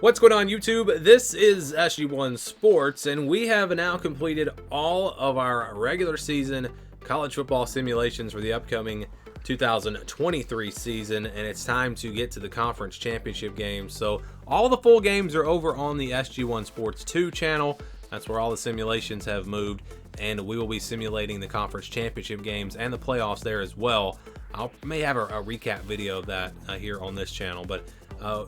What's going on, YouTube? This is SG1 Sports, and we have now completed all of our regular season college football simulations for the upcoming 2023 season, and it's time to get to the conference championship games. So all the full games are over on the SG1 Sports 2 channel. That's where all the simulations have moved, and we will be simulating the conference championship games and the playoffs there as well. I may have a recap video of that here on this channel, but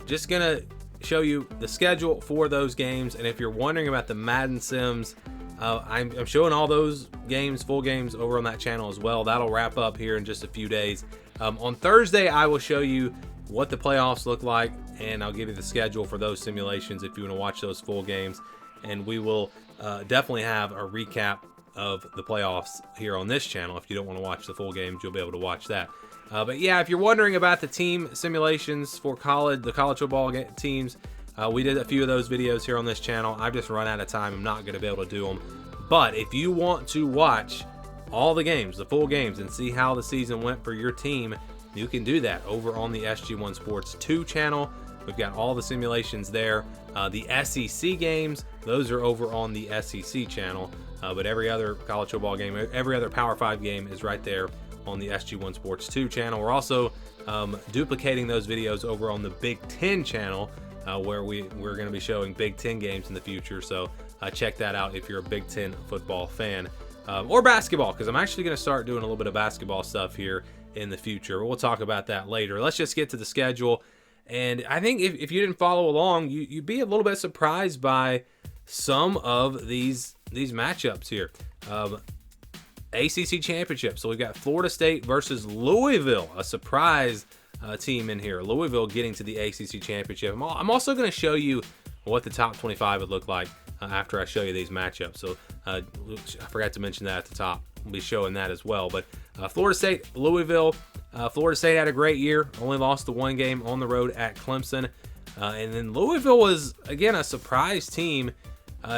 just gonna show you the schedule for those games. And if you're wondering about the Madden Sims, I'm showing all those games, full games, over on that channel as well. That'll wrap up here in just a few days. On Thursday, I will show you what the playoffs look like, and I'll give you the schedule for those simulations if you want to watch those full games. And we will definitely have a recap of the playoffs here on this channel. If you don't want to watch the full games, you'll be able to watch that. But yeah, if you're wondering about the team simulations for the college football teams, we did a few of those videos here on this channel. I've just run out of time. I'm not going to be able to do them. But if you want to watch all the games, the full games, and see how the season went for your team, you can do that over on the SG1 Sports 2 channel. We've got all the simulations there. The SEC games, those are over on the SEC channel. But every other college football game, every other Power 5 game is right there on the SG1 Sports 2 channel. We're also duplicating those videos over on the Big Ten channel, where we're going to be showing Big Ten games in the future. So check that out if you're a Big Ten football fan, or basketball, because I'm actually going to start doing a little bit of basketball stuff here in the future. We'll talk about that later. Let's just get to the schedule. And I think if you didn't follow along, you'd be a little bit surprised by some of these matchups here. ACC championship. So we've got Florida State versus Louisville, a surprise team in here. Louisville getting to the ACC championship. I'm also going to show you what the top 25 would look like after I show you these matchups. So I forgot to mention that at the top. We'll be showing that as well. But Florida State, Louisville. Florida State had a great year. Only lost the one game on the road at Clemson. And then Louisville was, again, a surprise team.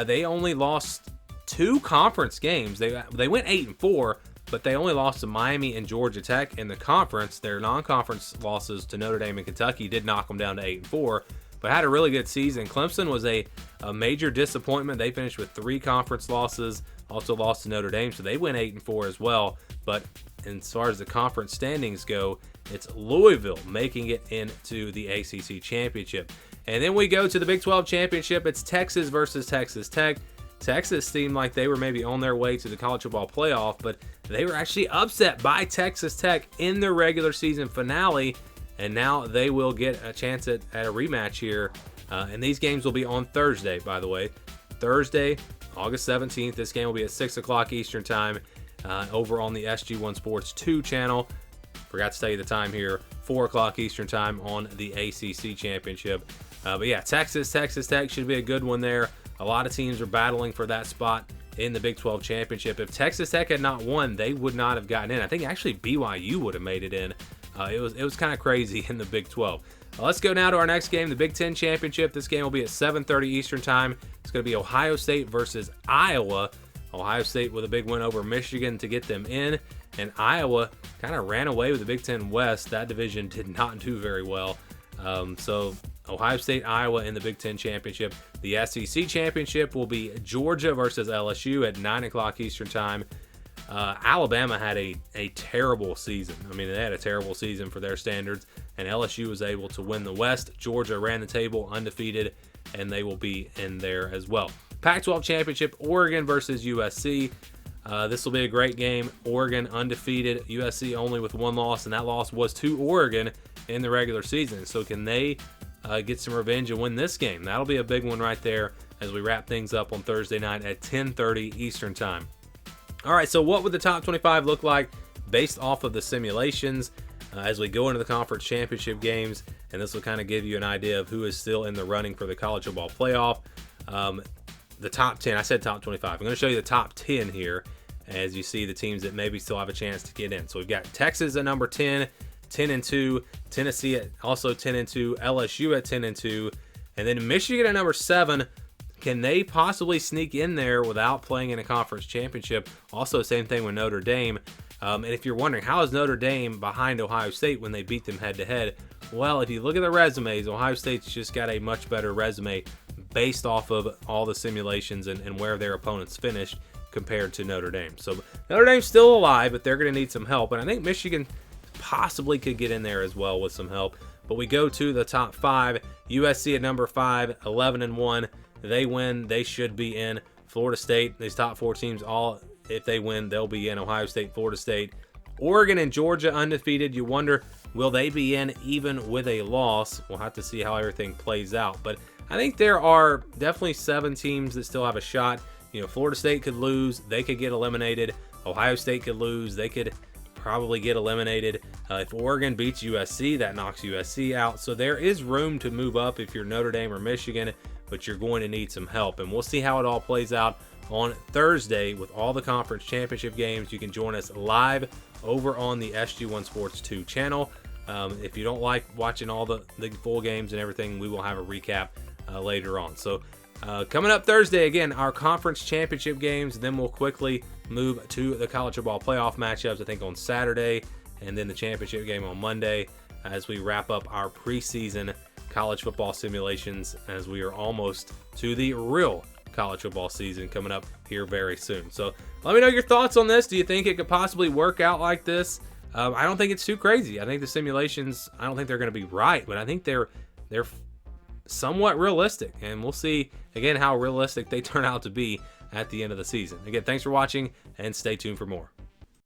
They only lost 2 conference games. They went 8-4, but they only lost to Miami and Georgia Tech in the conference. Their non-conference losses to Notre Dame and Kentucky did knock them down to 8-4, but had a really good season. Clemson was a major disappointment. They finished with 3 conference losses, also lost to Notre Dame, so they went 8-4 as well. But as far as the conference standings go, it's Louisville making it into the ACC championship. And then we go to the Big 12 championship. It's Texas versus Texas Tech. Texas seemed like they were maybe on their way to the college football playoff, but they were actually upset by Texas Tech in their regular season finale, and now they will get a chance at a rematch here. And these games will be on Thursday, by the way. Thursday, August 17th. This game will be at 6 o'clock Eastern time over on the SG1 Sports 2 channel. Forgot to tell you the time here, 4 o'clock Eastern time on the ACC championship. But yeah, Texas Tech should be a good one there. A lot of teams are battling for that spot in the Big 12 championship. If Texas Tech had not won, they would not have gotten in. I think actually BYU would have made it in. It was kind of crazy in the Big 12. Let's go now to our next game, the Big 10 championship. This game will be at 7:30 Eastern time. It's going to be Ohio State versus Iowa. Ohio State with a big win over Michigan to get them in, and Iowa kind of ran away with the Big 10 West. That division did not do very well. So Ohio State, Iowa in the Big 10 championship. The SEC championship will be Georgia versus LSU at 9 o'clock Eastern time. Alabama had a terrible season. I mean, they had a terrible season for their standards, and LSU was able to win the West. Georgia ran the table undefeated, and they will be in there as well. Pac-12 championship, Oregon versus USC. This will be a great game. Oregon undefeated, USC only with 1 loss, and that loss was to Oregon in the regular season. So can they get some revenge and win this game? That'll be a big one right there as we wrap things up on Thursday night at 10:30 Eastern time. All right, so what would the top 25 look like based off of the simulations as we go into the conference championship games? And this will kind of give you an idea of who is still in the running for the college football playoff. The top 10, I said top 25. I'm going to show you the top 10 here as you see the teams that maybe still have a chance to get in. So we've got Texas at number 10, 10-2, Tennessee at also 10-2, LSU at 10-2, and then Michigan at number 7. Can they possibly sneak in there without playing in a conference championship? Also, same thing with Notre Dame. And if you're wondering, how is Notre Dame behind Ohio State when they beat them head-to-head? Well, if you look at the resumes, Ohio State's just got a much better resume based off of all the simulations and where their opponents finished compared to Notre Dame. So Notre Dame's still alive, but they're going to need some help. And I think Michigan possibly could get in there as well with some help. But we go to the top 5. USC at number 5, 11-1. They win, they should be in. Florida State, these top 4 teams, all if they win, they'll be in. Ohio State, Florida State, Oregon, and Georgia undefeated. You wonder, will they be in even with a loss? We'll have to see how everything plays out. But I think there are definitely 7 teams that still have a shot. Florida State could lose. They could get eliminated. Ohio State could lose. They could probably get eliminated. If Oregon beats USC, that knocks USC out. So there is room to move up if you're Notre Dame or Michigan, but you're going to need some help. And we'll see how it all plays out on Thursday with all the conference championship games. You can join us live over on the SG1 Sports 2 channel. If you don't like watching all the full games and everything, we will have a recap later on. So coming up Thursday, again, our conference championship games. Then we'll quickly move to the college football playoff matchups, I think on Saturday, and then the championship game on Monday as we wrap up our preseason college football simulations, as we are almost to the real college football season coming up here very soon. So let me know your thoughts on this. Do you think it could possibly work out like this? I don't think it's too crazy. I think the simulations, I don't think they're going to be right, but I think they're somewhat realistic, and we'll see again how realistic they turn out to be at the end of the season. Again, thanks for watching, and stay tuned for more.